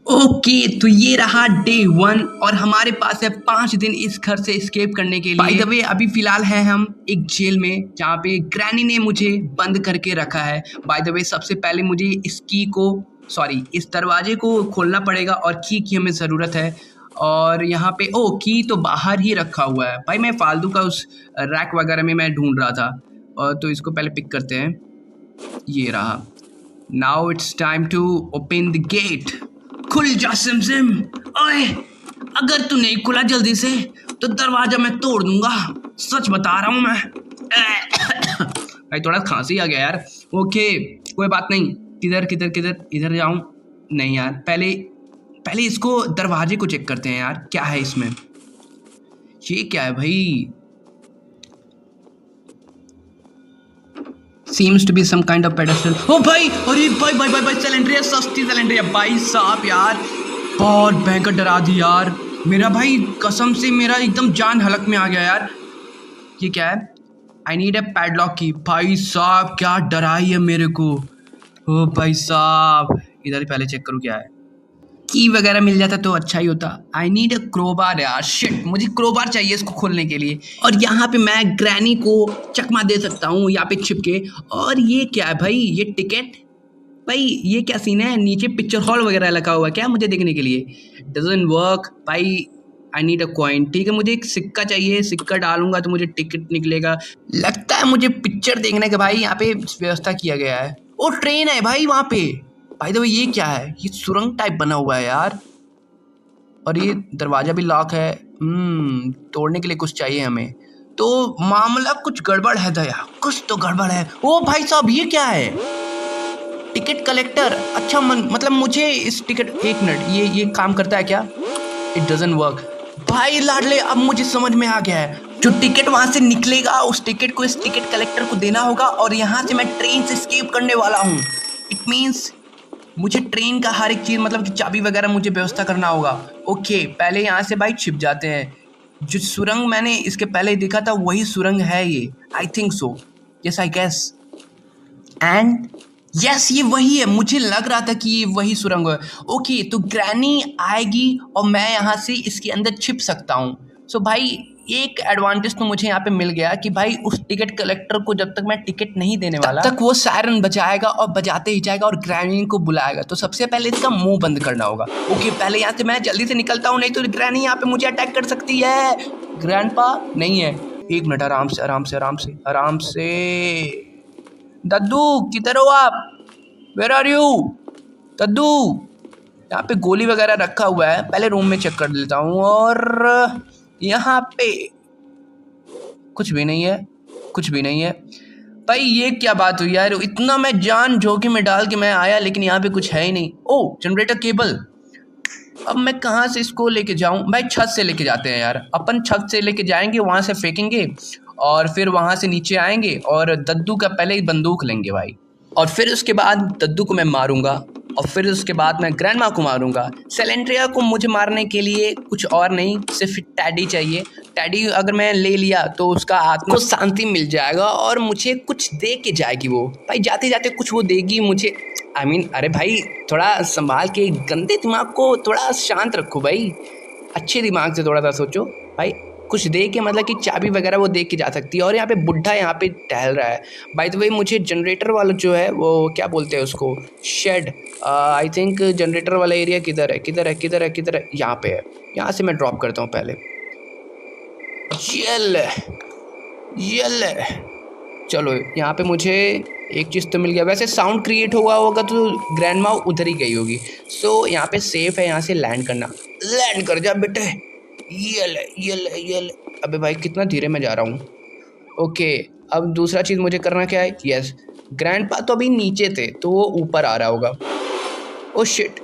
Okay तो ये रहा डे 1 और हमारे पास है 5 दिन इस घर से एस्केप करने के लिए। बाय द वे अभी फिलहाल है हम एक जेल में जहाँ पे ग्रैनी ने मुझे बंद करके रखा है। बाय द वे सबसे पहले मुझे इस दरवाजे को खोलना पड़ेगा और की हमें ज़रूरत है। और यहाँ पे की तो बाहर ही रखा हुआ है भाई, मैं फालतू का उस रैक वगैरह में मैं ढूंढ रहा था। और तो इसको पहले पिक करते हैं, ये रहा। Now it's time to open the gate. खुल जा सिमसिम। ओए अगर तू नहीं खुला जल्दी से तो दरवाजा मैं तोड़ दूंगा, सच बता रहा हूँ मैं। भाई थोड़ा खांसी आ गया यार। ओके कोई बात नहीं। किधर किधर किधर इधर जाऊं? नहीं यार, पहले इसको दरवाजे को चेक करते हैं यार, क्या है इसमें। ये क्या है भाई? Seems to be some kind of pedestal. ओ भाई, अरे भाई सिलेंड्रिया, सस्ती सिलेंड्रिया भाई साहब यार, बहुत भयंकर डरा दी यार। मेरा भाई कसम से मेरा एकदम जान हलक में आ गया यार। ये क्या है? आई नीड ए पैडलॉक की। भाई साहब क्या डराई है मेरे को। ओ भाई साहब इधर ही पहले चेक करूँ क्या है। की वगैरह मिल जाता तो अच्छा ही होता। आई नीड अ क्रोबार यार, शिट मुझे क्रोबार चाहिए इसको खोलने के लिए। और यहाँ पे मैं ग्रैनी को चकमा दे सकता हूँ यहाँ पे छिप के। और ये क्या है भाई? ये टिकट भाई, ये क्या सीन है? नीचे पिक्चर हॉल वगैरह लगा हुआ है क्या मुझे देखने के लिए? डजंट वर्क भाई। I need a coin. ठीक है मुझे एक सिक्का चाहिए, सिक्का डालूंगा तो मुझे टिकट निकलेगा। लगता है मुझे पिक्चर देखने के भाई यहाँ पे व्यवस्था किया गया है। ओ ट्रेन है भाई वहाँ पे। भाई तो ये क्या है? ये सुरंग टाइप बना हुआ है यार। और ये दरवाजा भी लॉक है। तोड़ने के लिए कुछ चाहिए हमें। तो मामला कुछ गड़बड़ है दया, कुछ तो गड़बड़ है। ओ भाई साहब ये क्या है? Ticket collector. अच्छा मतलब मुझे इस टिकट, एक मिनट, ये काम करता है क्या? It doesn't work. भाई लाडले अब मुझे समझ में आ गया है। जो टिकट वहां से निकलेगा उस टिकट को इस टिकट कलेक्टर को देना होगा और यहाँ से मैं ट्रेन से एस्केप करने वाला हूँ। इट मीन्स मुझे ट्रेन का हर एक चीज़, मतलब चाबी वगैरह मुझे व्यवस्था करना होगा। ओके पहले यहाँ से भाई छिप जाते हैं। जो सुरंग मैंने इसके पहले देखा था वही सुरंग है ये, I think so. Yes I guess. And yes ये वही है, मुझे लग रहा था कि ये वही सुरंग है। ओके तो ग्रैनी आएगी और मैं यहाँ से इसके अंदर छिप सकता हूँ। सो भाई एक एडवांटेज तो मुझे यहाँ पे मिल गया कि भाई उस टिकट कलेक्टर को जब तक मैं टिकट नहीं देने वाला तब तक वो सायरन बजाएगा और बजाते ही जाएगा और ग्रैनी को बुलाएगा। तो सबसे पहले इसका मुंह बंद करना होगा। ओके पहले यहाँ से मैं जल्दी से निकलता हूँ, नहीं तो ग्रैनी यहाँ पे मुझे अटैक कर सकती है। ग्रैंडपा नहीं है। एक मिनट, आराम से आराम से आराम से आराम से। दद्दू किधर हो आप? वेयर आर यू दद्दू? यहाँ पे गोली वगैरह रखा हुआ है, पहले रूम में चेक कर लेता हूँ। और यहाँ पे कुछ भी नहीं है, कुछ भी नहीं है। भाई ये क्या बात हुई यार, इतना मैं जान जोखिम में डाल के मैं आया लेकिन यहाँ पे कुछ है ही नहीं। ओ जनरेटर केबल। अब मैं कहाँ से इसको लेके जाऊँ भाई? छत से लेके जाते हैं यार, अपन छत से लेके जाएंगे, वहाँ से फेंकेंगे और फिर वहाँ से नीचे आएंगे और दद्दू का पहले ही बंदूक लेंगे भाई। और फिर उसके बाद दद्दू को मैं मारूंगा और फिर उसके बाद मैं ग्रैंडमा को मारूंगा। सेलेंड्रिया को मुझे मारने के लिए कुछ और नहीं, सिर्फ टैडी चाहिए। टैडी अगर मैं ले लिया तो उसका आत्मा को शांति मिल जाएगा और मुझे कुछ दे के जाएगी वो। भाई जाते जाते कुछ वो देगी मुझे। अरे भाई थोड़ा संभाल के, गंदे दिमाग को थोड़ा शांत रखो भाई, अच्छे दिमाग से थोड़ा सा सोचो भाई। कुछ दे के मतलब कि चाबी वगैरह वो दे के जा सकती है। और यहाँ पे बुढ़ा यहाँ पे टहल रहा है। बाय द वे मुझे जनरेटर वाला जो है वो क्या बोलते हैं उसको, शेड। आई थिंक जनरेटर वाला एरिया किधर है, किधर है, किधर है, किधर है? यहाँ पे है। यहाँ से मैं ड्रॉप करता हूँ पहले। यल चलो यहाँ पे मुझे एक चीज़ तो मिल गया। वैसे साउंड क्रिएट हुआ होगा तो ग्रैंडमा उधर ही गई होगी। सो यहाँ पे सेफ है, यहाँ से लैंड करना। लैंड कर जा बेटे। यल। अबे भाई कितना धीरे मैं जा रहा हूँ। ओके अब दूसरा चीज़ मुझे करना क्या है? यस ग्रैंडपा तो अभी नीचे थे तो वो ऊपर आ रहा होगा। ओ शिट,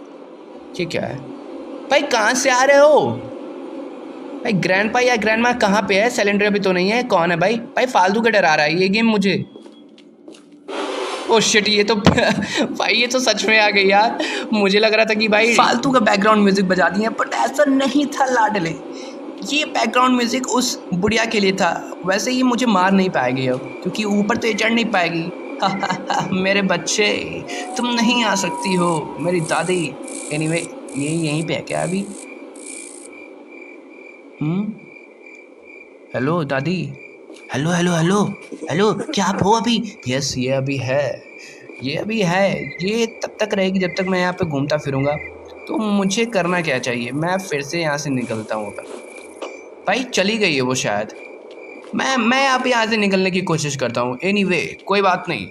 ये क्या है भाई? कहाँ से आ रहे हो भाई? ग्रैंडपा या ग्रैंडमा कहाँ पे है? सिलेंडर भी तो नहीं है। कौन है भाई? भाई फालतू का डरा रहा है ये गेम मुझे। ओ शिट, ये तो भाई ये तो सच में आ गई यार। मुझे लग रहा था कि भाई फालतू का बैकग्राउंड म्यूजिक बजा दिए, बट ऐसा नहीं था लाडले। ये बैकग्राउंड म्यूजिक उस बुढ़िया के लिए था। वैसे ये मुझे मार नहीं पाएगी अब, क्योंकि ऊपर तो ये चढ़ नहीं पाएगी। मेरे बच्चे तुम नहीं आ सकती हो मेरी दादी। एनीवे ये यहीं पे है क्या अभी? हेलो दादी। हेलो हेलो हेलो हेलो, क्या आप हो अभी? यस, ये अभी है, ये अभी है। ये तब तक रहेगी जब तक मैं यहाँ पे घूमता फिरूंगा। तो मुझे करना क्या चाहिए? मैं फिर से यहाँ से निकलता हूँ अपन। भाई चली गई है वो शायद। मैं अब यहाँ से निकलने की कोशिश करता हूँ। एनीवे, कोई बात नहीं।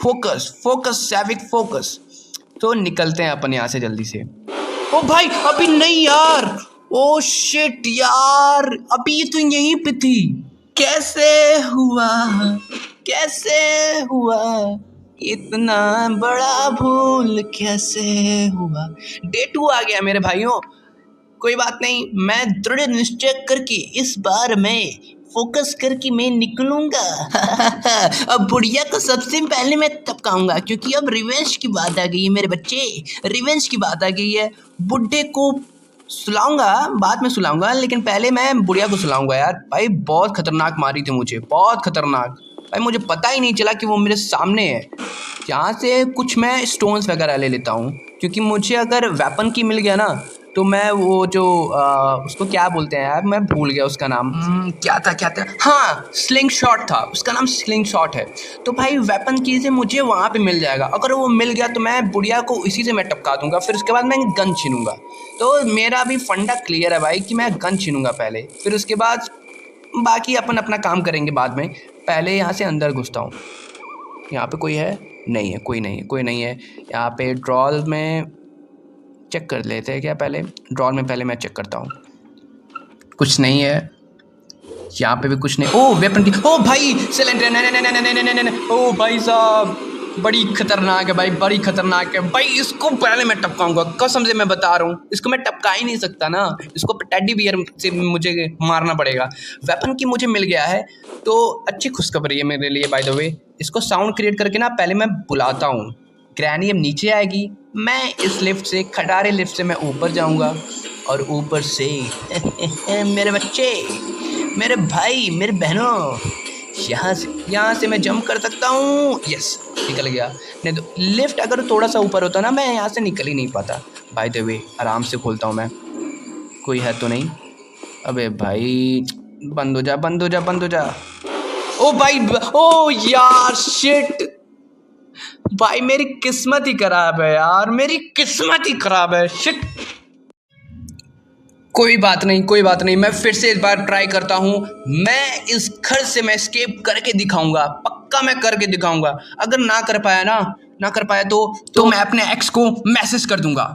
Focus focus Saivik focus. तो निकलते हैं अपन यहाँ से जल्दी से। ओ भाई अभी नहीं यार। ओ शिट यार, अभी ये तो यहीं पे थी। कैसे हुआ, कैसे हुआ, इतना बड़ा भूल कैसे हुआ। डे 2 आ गया मेरे भाइयों। कोई बात नहीं, मैं दृढ़ निश्चय करके इस बार मैं फोकस करके मैं निकलूंगा। अब बुढ़िया को सबसे पहले मैं टपकाऊंगा, क्योंकि अब रिवेंज की बात आ गई है मेरे बच्चे। रिवेंज की बात आ गई है। बुड्ढे को सुलाऊंगा, बाद में सुलाऊंगा, लेकिन पहले मैं बुढ़िया को सुलाऊंगा यार। भाई बहुत खतरनाक मारी थी मुझे, बहुत खतरनाक। भाई मुझे पता ही नहीं चला कि वो मेरे सामने है। यहाँ से कुछ मैं स्टोन्स वगैरह ले लेता हूँ, क्योंकि मुझे अगर वेपन की मिल गया ना तो मैं वो जो उसको क्या बोलते हैं यार, मैं भूल गया उसका नाम। क्या था, हाँ स्लिंग शॉट था, उसका नाम स्लिंग शॉट है। तो भाई वेपन की से मुझे वहाँ पे मिल जाएगा। अगर वो मिल गया तो मैं बुढ़िया को इसी से मैं टपका दूंगा, फिर उसके बाद मैं गन छीनूंगा। तो मेरा अभी फंडा क्लियर है भाई कि मैं गन छीनूंगा पहले, फिर उसके बाद बाकी अपन अपना काम करेंगे बाद में। पहले यहाँ से अंदर घुसता हूँ। यहाँ पे कोई है? नहीं है, कोई नहीं है, कोई नहीं है। यहाँ पे ड्रॉल में चेक कर लेते हैं क्या? पहले ड्रॉर में पहले मैं चेक करता हूँ। कुछ नहीं है, यहाँ पे भी कुछ नहीं। ओ वेपन की, ओ भाई सिलेंडर, नहीं नहीं नहीं नहीं नहीं नहीं, ओ भाई साहब बड़ी खतरनाक है भाई, बड़ी खतरनाक है भाई। इसको पहले मैं टपकाऊंगा, कसम से मैं बता रहा हूँ। इसको मैं टपका ही नहीं सकता ना, इसको टेडी बियर से मुझे मारना पड़ेगा। वेपन की मुझे मिल गया है तो अच्छी खुशखबरी है मेरे लिए बाय द वे। इसको साउंड क्रिएट करके ना पहले मैं बुलाता हूँ। ग्रैनी अब नीचे आएगी, मैं इस लिफ्ट से, खटारे लिफ्ट से मैं ऊपर जाऊंगा, और ऊपर से मेरे बच्चे, मेरे भाई, मेरे बहनों, यहाँ से मैं जंप कर सकता हूँ। यस, निकल गया। नहीं तो लिफ्ट अगर थोड़ा सा ऊपर होता ना, मैं यहाँ से निकल ही नहीं पाता। बाय द वे आराम से खोलता हूँ मैं, कोई है तो नहीं। अबे भाई बंद हो जा, बंद हो जा, बंद हो जा। ओ भाई, ओ यार शिट भाई, मेरी किस्मत ही खराब है यार, मेरी किस्मत ही खराब है। शिट, कोई बात नहीं, कोई बात नहीं, मैं फिर से इस बार ट्राई करता हूँ। मैं इस घर से मैं एस्केप करके दिखाऊंगा, पक्का मैं करके दिखाऊंगा। अगर ना कर पाया ना, ना कर पाया तो मैं अपने एक्स को मैसेज कर दूंगा।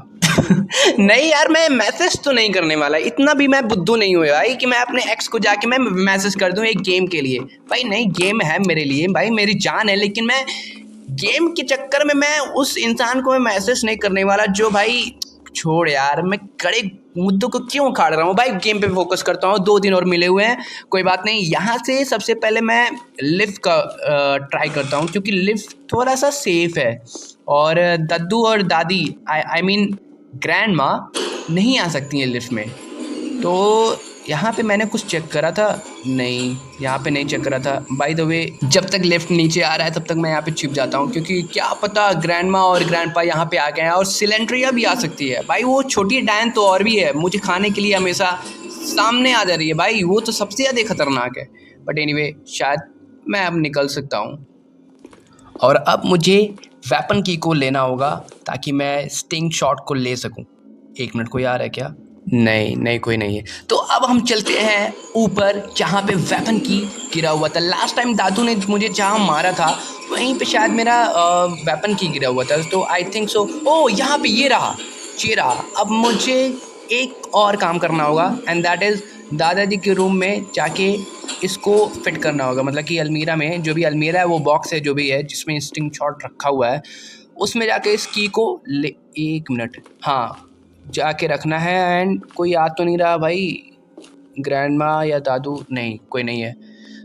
नहीं यार, मैं मैसेज तो नहीं करने वाला, इतना भी मैं बुद्धू नहीं हुआ भाई कि मैं अपने एक्स को जाके मैं मैसेज कर दूं एक गेम के लिए। भाई नहीं, गेम है मेरे लिए भाई, मेरी जान है, लेकिन मैं गेम के चक्कर में मैं उस इंसान को मैं मैसेज नहीं करने वाला जो भाई। छोड़ यार, मैं कड़े मुद्दों को क्यों उखाड़ रहा हूँ भाई, गेम पे फोकस करता हूँ। 2 दिन और मिले हुए हैं, कोई बात नहीं। यहाँ से सबसे पहले मैं लिफ्ट का ट्राई करता हूँ, क्योंकि लिफ्ट थोड़ा सा सेफ है। और दद्दू और दादी, आई मीन ग्रैंड माँ नहीं आ सकती हैं लिफ्ट में। तो यहाँ पे मैंने कुछ चेक करा था, नहीं यहाँ पे नहीं चेक करा था। बाय द वे जब तक लिफ्ट नीचे आ रहा है तब तक मैं यहाँ पे छिप जाता हूँ, क्योंकि क्या पता ग्रैंड माँ और ग्रैंड पा यहाँ पे आ गए हैं। और सिलेंड्रिया भी आ सकती है भाई, वो छोटी डायन तो और भी है, मुझे खाने के लिए हमेशा सामने आ जा रही है भाई, वो तो सबसे ज़्यादा खतरनाक है। बट एनीवे शायद मैं अब निकल सकता हूँ। और अब मुझे वेपन की को लेना होगा ताकि मैं स्टिंग शॉट को ले सकूं। 1 मिनट, कोई आ रहा है क्या? नहीं नहीं, कोई नहीं है। तो अब हम चलते हैं ऊपर, जहाँ पे वेपन की गिरा हुआ था। लास्ट टाइम दादू ने मुझे जहाँ मारा था वहीं पे शायद मेरा वेपन की गिरा हुआ था, तो आई थिंक सो। ओ यहाँ पे ये रहा, ये रहा। अब मुझे एक और काम करना होगा, एंड दैट इज़ दादाजी के रूम में जाके इसको फिट करना होगा। मतलब कि अलमीरा में, जो भी अलमीरा है, वो बॉक्स है जो भी है जिसमें स्टिंग शॉट रखा हुआ है, उसमें जाके इस की को ले। 1 मिनट, हाँ जाके रखना है। एंड कोई आ तो नहीं रहा भाई, ग्रैंड माँ या दादू, नहीं कोई नहीं है।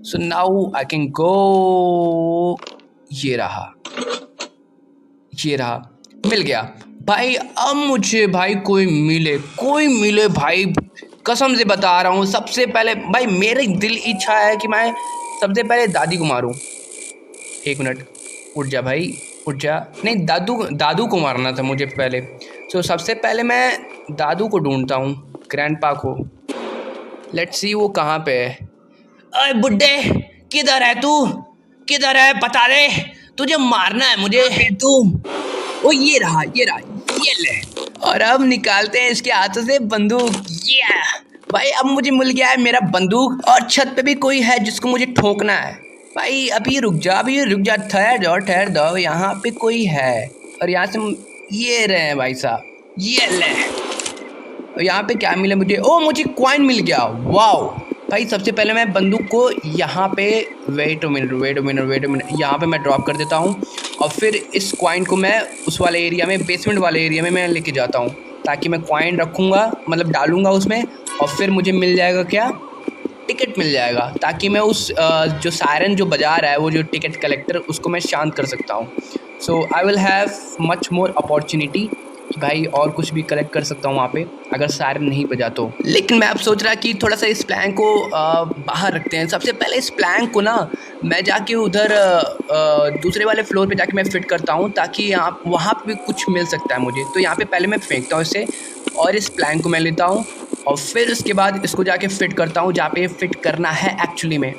So now I can go. ये रहा, ये रहा, मिल गया भाई। अब मुझे भाई कोई मिले भाई, कसम से बता रहा हूँ। सबसे पहले भाई मेरी दिल इच्छा है कि मैं सबसे पहले दादी को मारूं। 1 मिनट, उठ जा भाई, उठ जा। नहीं, दादू को मारना था मुझे पहले। सो सबसे पहले मैं दादू को ढूंढता हूँ, ग्रैंडपा को। लेट्स सी वो कहाँ पे है। अरे बुड्ढे, किधर है तू? किधर है, बता दे, तुझे मारना है मुझे तू। ओ ये रहा, ये ले। और अब निकालते हैं इसके हाथों से बंदूक। ये भाई, अब मुझे मिल गया है मेरा बंदूक, और छत पे भी कोई है जिसको मुझे ठोकना है। भाई अभी रुक जा, ठहर दो, यहाँ पे कोई है। और यहाँ से ये रहे हैं भाई साहब, ये ले। और यहाँ पे क्या मिला मुझे? ओ मुझे कॉइन मिल गया, वाओ। भाई सबसे पहले मैं बंदूक को यहाँ पे वेट अ मिनट यहाँ पे मैं ड्रॉप कर देता हूँ, और फिर इस कॉइन को मैं उस वाले एरिया में, बेसमेंट वाले एरिया में मैं लेके जाता हूँ, ताकि मैं कॉइन रखूँगा, मतलब डालूँगा उसमें, और फिर मुझे मिल जाएगा क्या? टिकट मिल जाएगा, ताकि मैं उस जो सायरन जो बजा रहा है, वो जो टिकट कलेक्टर, उसको मैं शांत कर सकता हूँ। So I will have much more opportunity कि भाई और कुछ भी कलेक्ट कर सकता हूँ वहाँ पे, अगर सायरन नहीं बजा तो। लेकिन मैं अब सोच रहा कि थोड़ा सा इस प्लान को बाहर रखते हैं। सबसे पहले इस प्लान को ना मैं जाके उधर दूसरे वाले फ्लोर पे जाके मैं फिट करता हूँ, ताकि यहाँ वहाँ पे भी कुछ मिल सकता है मुझे। तो यहाँ पे पहले मैं फेंकता हूँ इसे, और इस प्लान को मैं लेता हूँ, और फिर उसके बाद इसको जाके फिट करता हूँ जहाँ पे फिट करना है एक्चुअली में।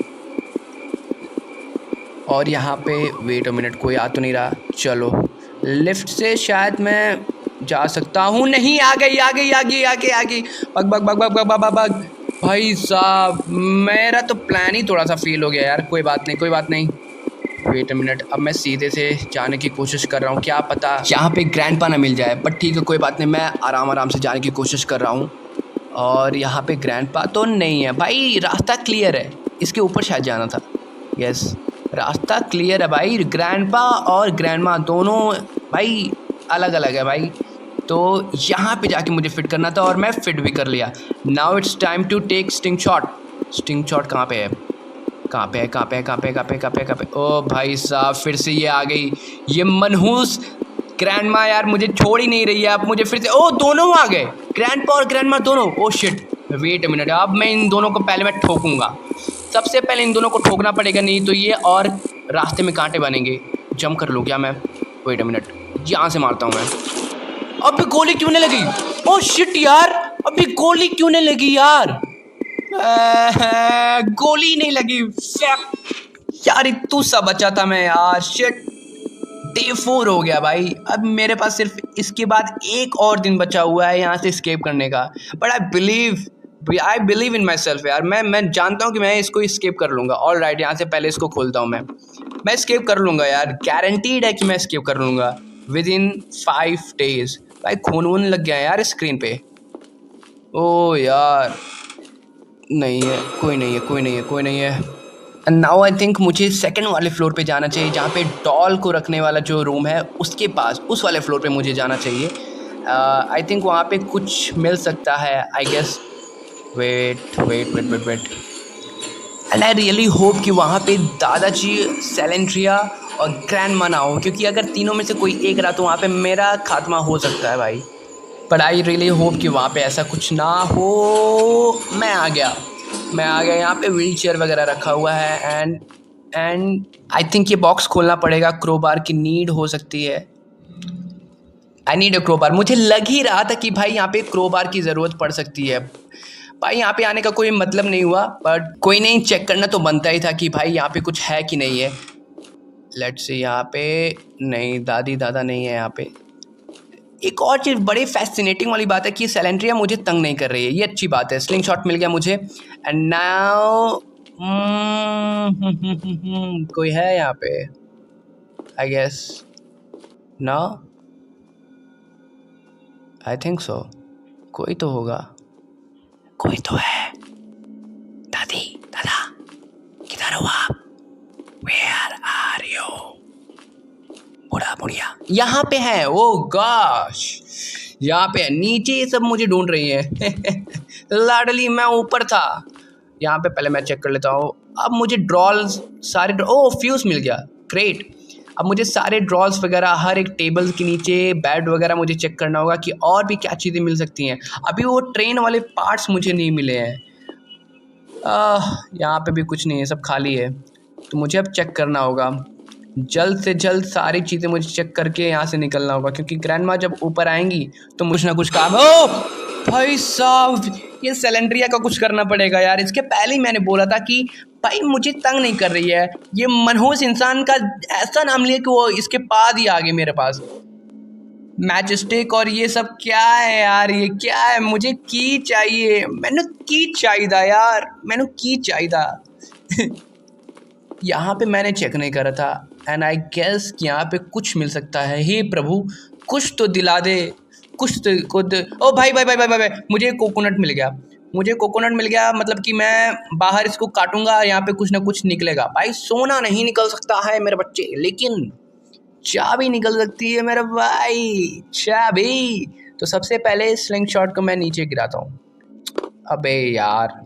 और यहाँ पे वेट अ मिनट, कोई आ तो नहीं रहा। चलो लिफ्ट से शायद मैं जा सकता हूँ। नहीं, आ गई। बग। भाई साहब, मेरा तो प्लान ही थोड़ा सा फेल हो गया यार। कोई बात नहीं। वेट अ मिनट, अब मैं सीधे से जाने की कोशिश कर रहा हूँ, क्या पता यहाँ पे ग्रैंडपा ना मिल जाए, बट ठीक है, कोई बात नहीं, मैं आराम से जाने की कोशिश कर रहा हूँ। और यहाँ पे ग्रैंडपा तो नहीं है भाई, रास्ता क्लियर है, इसके ऊपर शायद जाना था। यस, रास्ता क्लियर है भाई। ग्रैंडपा और ग्रैंडमा दोनों भाई अलग अलग है भाई। तो यहाँ पे जाके मुझे फिट करना था, और मैं फिट भी कर लिया। Now it's time to take sting shot. कहाँ पे है? ओ भाई साहब, फिर से ये आ गई, ये मनहूस ग्रैंडमा यार, मुझे छोड़ ही नहीं रही है। अब मुझे फिर से, ओ दोनों आ गए, ग्रैंडपा और ग्रैंडमा दोनों। Oh shit, wait a minute, अब मैं इन दोनों को पहले मैं ठोकूंगा। सबसे पहले इन दोनों को ठोकना पड़ेगा, नहीं तो ये और रास्ते में कांटे बनेंगे। जंप कर लूँ क्या मैं? वेट अ मिनट, यहाँ से मारता हूँ मैं। अबे गोली क्यों नहीं लगी? ओ शिट यार, अभी गोली क्यों नहीं लगी यार? गोली नहीं लगी यार, इतू सा बचा था मैं यार। शिट, डे 4 हो गया भाई। अब मेरे पास सिर्फ इसके बाद एक और दिन बचा हुआ है यहाँ से एस्केप करने का। But I believe in my self यार। मैं जानता हूँ कि मैं इसको एस्केप कर लूँगा। ऑल राइट, यहाँ से पहले इसको खोलता हूँ मैं एस्केप कर लूँगा यार, गारंटीड है कि मैं एस्केप कर लूँगा विद इन 5 days। भाई खून वून लग गया यार स्क्रीन पे। ओ यार, नहीं है, कोई नहीं है। एंड नाउ आई थिंक मुझे सेकंड वाले फ्लोर पे जाना चाहिए, जहाँ पे डॉल को रखने वाला जो रूम है उसके पास, उस वाले फ्लोर पे मुझे जाना चाहिए। आई थिंक वहाँ पे कुछ मिल सकता है, I guess. Wait. And I really hope कि वहाँ पे दादाजी, सैलेंट्रिया और ग्रैंडमा ना हो, क्योंकि अगर तीनों में से कोई एक रहा तो वहाँ पे मेरा खात्मा हो सकता है भाई। बट आई रियली होप कि वहाँ पे ऐसा कुछ ना हो। मैं आ गया। यहाँ पे व्हील चेयर वगैरह रखा हुआ है, एंड आई थिंक ये बॉक्स खोलना पड़ेगा। क्रोबार की नीड हो सकती है। I need a crowbar. मुझे लग ही रहा था कि भाई यहाँ पे क्रोबार की ज़रूरत पड़ सकती है। भाई यहाँ पे आने का कोई मतलब नहीं हुआ, बट कोई नहीं, चेक करना तो बनता ही था कि भाई यहाँ पे कुछ है कि नहीं है। लेट्स सी, यहाँ पे नहीं, दादी दादा नहीं है यहाँ पे। एक और चीज़ बड़ी फैसिनेटिंग वाली बात है कि सैलेंट्रिया मुझे तंग नहीं कर रही है, ये अच्छी बात है। स्लिंग शॉट मिल गया मुझे। एंड नाउ कोई है यहाँ पे, I guess. No, I think so, कोई तो होगा, कोई तो है। दादी दादा, किधर हो आप? Where are you? बुढ़िया यहाँ पे है। ओ गॉश, यहाँ पे है, नीचे ये सब मुझे ढूंढ रही है। लाडली, मैं ऊपर था। यहाँ पे पहले मैं चेक कर लेता हूँ। अब मुझे ड्रॉल्स सारे, ओ फ्यूज मिल गया, ग्रेट। अब मुझे सारे ड्रॉल्स वगैरह, हर एक टेबल के नीचे बेड वगैरह मुझे चेक करना होगा कि और भी क्या चीज़ें मिल सकती हैं। अभी वो ट्रेन वाले पार्ट्स मुझे नहीं मिले हैं। यहाँ पे भी कुछ नहीं है, सब खाली है। तो मुझे अब चेक करना होगा। जल्द से जल्द सारी चीज़ें मुझे चेक करके यहाँ से निकलना होगा, क्योंकि ग्रैंडमा जब ऊपर आएंगी तो कुछ ना कुछ काम। ओ भाई साहब, ये सिलेंड्रिया का कुछ करना पड़ेगा यार। इसके पहले ही मैंने बोला था कि भाई मुझे तंग नहीं कर रही है। ये मनहूस इंसान का ऐसा नाम लिया कि वो इसके पास ही आ गए मेरे पास। मैचस्टिक और ये सब क्या है यार, ये क्या है? मुझे की चाहिए, मैंने की चाहिए यार, मैंने की चाहिए। यहाँ पे मैंने चेक नहीं करा था एंड आई गेस कि यहाँ पे कुछ मिल सकता है। हे प्रभु, कुछ तो दिला दे, कुछ तो खुद। ओ भाई भाई भाई भाई भाई, मुझे कोकोनट मिल गया, मुझे कोकोनट मिल गया। मतलब कि मैं बाहर इसको काटूंगा, यहाँ पे कुछ ना कुछ निकलेगा। भाई सोना नहीं निकल सकता है मेरे बच्चे, लेकिन चाबी निकल सकती है मेरा भाई, चाबी। तो सबसे पहले स्लिंग शॉट को मैं नीचे गिराता हूँ। अबे यार,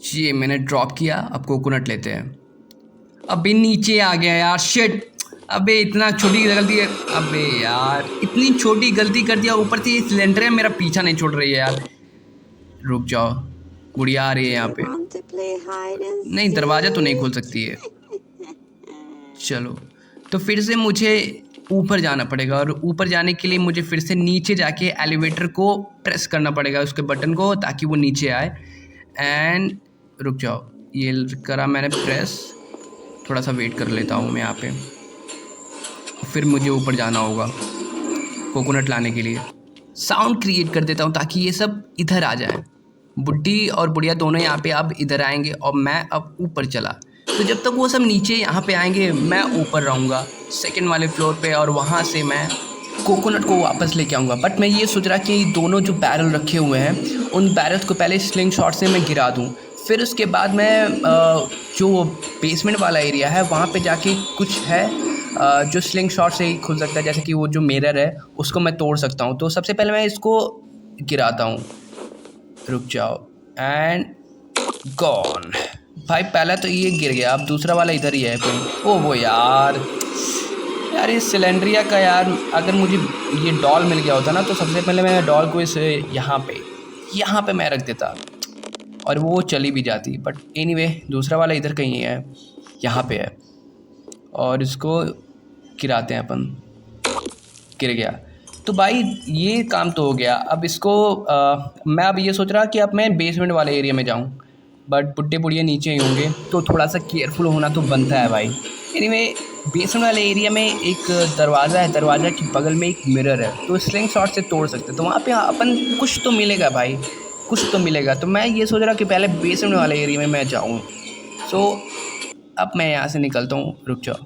ये मैंने ड्रॉप किया। अब कोकोनट लेते हैं। अबे नीचे आ गया यार, शिट। अबे इतना छोटी गलती है, अबे यार इतनी छोटी गलती कर दिया। ऊपर से ये सिलेंडर है, मेरा पीछा नहीं छोड़ रही है यार। रुक जाओ, गुड़िया आ रही है यहाँ पे। नहीं, दरवाज़ा तो नहीं खोल सकती है। चलो, तो फिर से मुझे ऊपर जाना पड़ेगा, और ऊपर जाने के लिए मुझे फिर से नीचे जाके एलिवेटर को प्रेस करना पड़ेगा, उसके बटन को, ताकि वो नीचे आए। एंड रुक जाओ, ये करा मैंने प्रेस। थोड़ा सा वेट कर लेता हूँ मैं यहाँ पे, फिर मुझे ऊपर जाना होगा कोकोनट लाने के लिए। साउंड क्रिएट कर देता हूँ ताकि ये सब इधर आ जाए। बुड्ढी और बुढ़िया दोनों यहाँ पे अब इधर आएंगे, और मैं अब ऊपर चला। तो जब तक वो सब नीचे यहाँ पे आएंगे, मैं ऊपर रहूँगा सेकंड वाले फ्लोर पे, और वहाँ से मैं कोकोनट को वापस लेके आऊँगा। बट मैं ये सोच रहा कि दोनों जो बैरल रखे हुए हैं, उन बैरल्स को पहले स्लिंग शॉट से मैं गिरा दूँ। फिर उसके बाद मैं जो बेसमेंट वाला एरिया है, वहाँ पे जाके कुछ है जो स्लिंग शॉट से ही खुल सकता है, जैसे कि वो जो मिरर है उसको मैं तोड़ सकता हूँ। तो सबसे पहले मैं इसको गिराता हूँ। रुक जाओ, एंड गॉन। भाई पहला तो ये गिर गया, अब दूसरा वाला इधर ही है कहीं। ओ वो यार, ये सिलेंड्रिया का यार, अगर मुझे ये डॉल मिल गया होता ना, तो सबसे पहले मैं डॉल को इस यहाँ पे मैं रख देता, और वो चली भी जाती। बट एनीवे, दूसरा वाला इधर कहीं है, यहाँ पे है, और इसको गिराते हैं अपन। गिर गया। तो भाई ये काम तो हो गया। अब इसको मैं अब ये सोच रहा कि अब मैं बेसमेंट वाले एरिया में जाऊँ, बट बुड्ढे बुढ़िया नीचे ही होंगे, तो थोड़ा सा केयरफुल होना तो बनता है भाई। एनीवे, बेसमेंट वाले एरिया में एक दरवाज़ा है, दरवाज़ा के बगल में एक मिरर है, तो स्लिंग शॉट से तोड़ सकते हैं। तो वहाँ पे अपन कुछ तो मिलेगा भाई, कुछ तो मिलेगा। तो मैं ये सोच रहा कि पहले बेसमेंट वाले एरिया में मैं जाऊँ। सो अब मैं यहाँ से निकलता हूँ। रुक जाओ,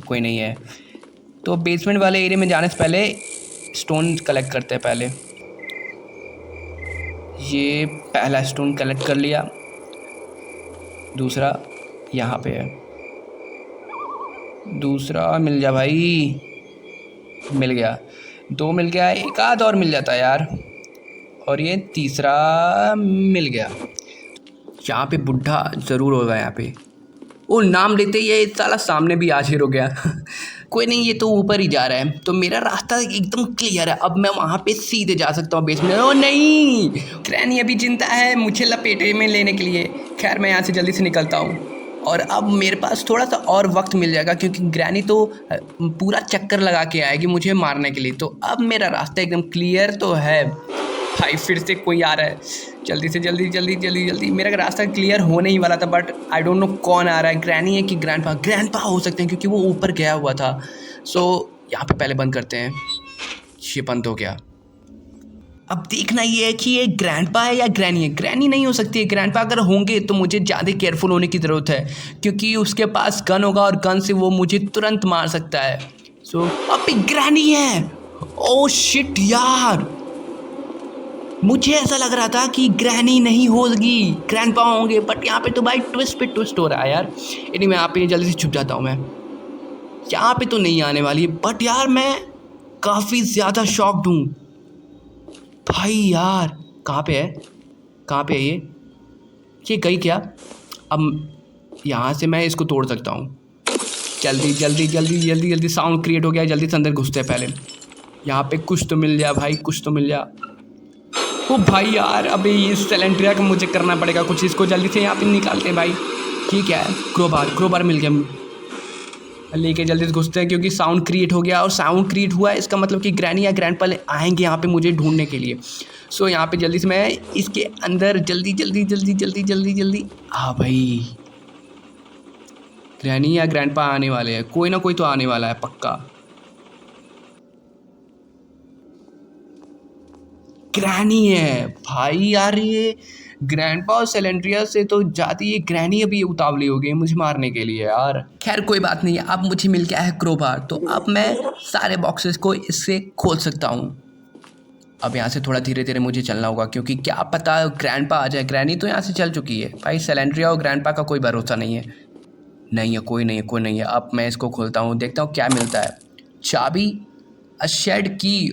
कोई नहीं है। तो बेसमेंट वाले एरिया में जाने से पहले स्टोन कलेक्ट करते हैं। पहले ये पहला स्टोन कलेक्ट कर लिया, दूसरा यहाँ पे है, दूसरा मिल जा भाई, मिल गया, दो मिल गया, एक आध और मिल जाता यार, और ये तीसरा मिल गया। यहाँ पे बुढ़ा ज़रूर होगा यहाँ पे। वो नाम लेते ही ये साला सामने भी हाजिर हो गया। कोई नहीं, ये तो ऊपर ही जा रहा है, तो मेरा रास्ता एकदम क्लियर है। अब मैं वहाँ पे सीधे जा सकता हूँ बेसमेंट। ओ नहीं, ग्रैनी अभी जिंदा है मुझे लपेटे में लेने के लिए। खैर मैं यहाँ से जल्दी से निकलता हूँ, और अब मेरे पास थोड़ा सा और वक्त मिल जाएगा, क्योंकि ग्रैनी तो पूरा चक्कर लगा के आएगी मुझे मारने के लिए। तो अब मेरा रास्ता एकदम क्लियर तो है। भाई फिर से कोई आ रहा है, जल्दी से जल्दी जल्दी जल्दी जल्दी। मेरा रास्ता क्लियर होने ही वाला था, बट आई डोंट नो कौन आ रहा है, ग्रैनी है कि ग्रैंडपा हो सकते हैं, क्योंकि वो ऊपर गया हुआ था। सो यहाँ पे पहले बंद करते हैं। ये बंद हो गया। अब देखना ये है कि ये ग्रैंडपा है या ग्रैनी है। ग्रैनी नहीं हो सकती है, ग्रैंडपा अगर होंगे तो मुझे ज़्यादा केयरफुल होने की ज़रूरत है, क्योंकि उसके पास गन होगा, और गन से वो मुझे तुरंत मार सकता है। सो अब भी ग्रैनी है। ओह शिट यार, मुझे ऐसा लग रहा था कि ग्रैनी नहीं होगी, ग्रैंडपा होंगे, बट यहाँ पे तो भाई ट्विस्ट पे ट्विस्ट हो रहा है यार। इन्हीं मैं यहाँ पे जल्दी से छुप जाता हूँ। मैं यहाँ पे तो नहीं आने वाली है, बट यार मैं काफ़ी ज़्यादा शॉक्ड हूँ भाई। यार कहाँ पे है, कहाँ पे है ये गई क्या? अब यहाँ से मैं इसको तोड़ सकता हूँ। जल्दी जल्दी जल्दी जल्दी जल्दी, साउंड क्रिएट हो गया, जल्दी से अंदर घुसते हैं। पहले यहाँ पे कुछ तो मिल जा भाई, कुछ तो मिल जा। ओ भाई यार, अबे ये सिलेंड्रिया का मुझे करना पड़ेगा कुछ, इसको जल्दी से यहाँ पे निकालते हैं भाई। ठीक है, क्रोबार मिल गया, लेके जल्दी से घुसते हैं क्योंकि साउंड क्रिएट हो गया, और साउंड क्रिएट हुआ है इसका मतलब कि ग्रैनी या ग्रैंडपा आएंगे यहाँ पे मुझे ढूंढने के लिए। सो यहाँ पे जल्दी से मैं इसके अंदर जल्दी। हाँ भाई, ग्रैनी या ग्रैंडपा आने वाले हैं, कोई ना कोई तो आने वाला है पक्का। ग्रैनी है भाई यार, ये ग्रैंडपा और सेलेंड्रिया से तो जाती है, ग्रैनी अभी उतावली हो गई मुझे मारने के लिए यार। खैर कोई बात नहीं, अब मुझे मिल गया है क्रोबार, तो अब मैं सारे बॉक्सेस को इससे खोल सकता हूँ। अब यहाँ से थोड़ा धीरे धीरे मुझे चलना होगा क्योंकि क्या पता ग्रैंडपा आ जाए। ग्रैनी तो यहाँ से चल चुकी है भाई, सेलेंड्रिया और ग्रैंडपा का कोई भरोसा नहीं है। कोई नहीं है। अब मैं इसको खोलता हूँ, देखता हूँ क्या मिलता है। चाबी, अ शेड की,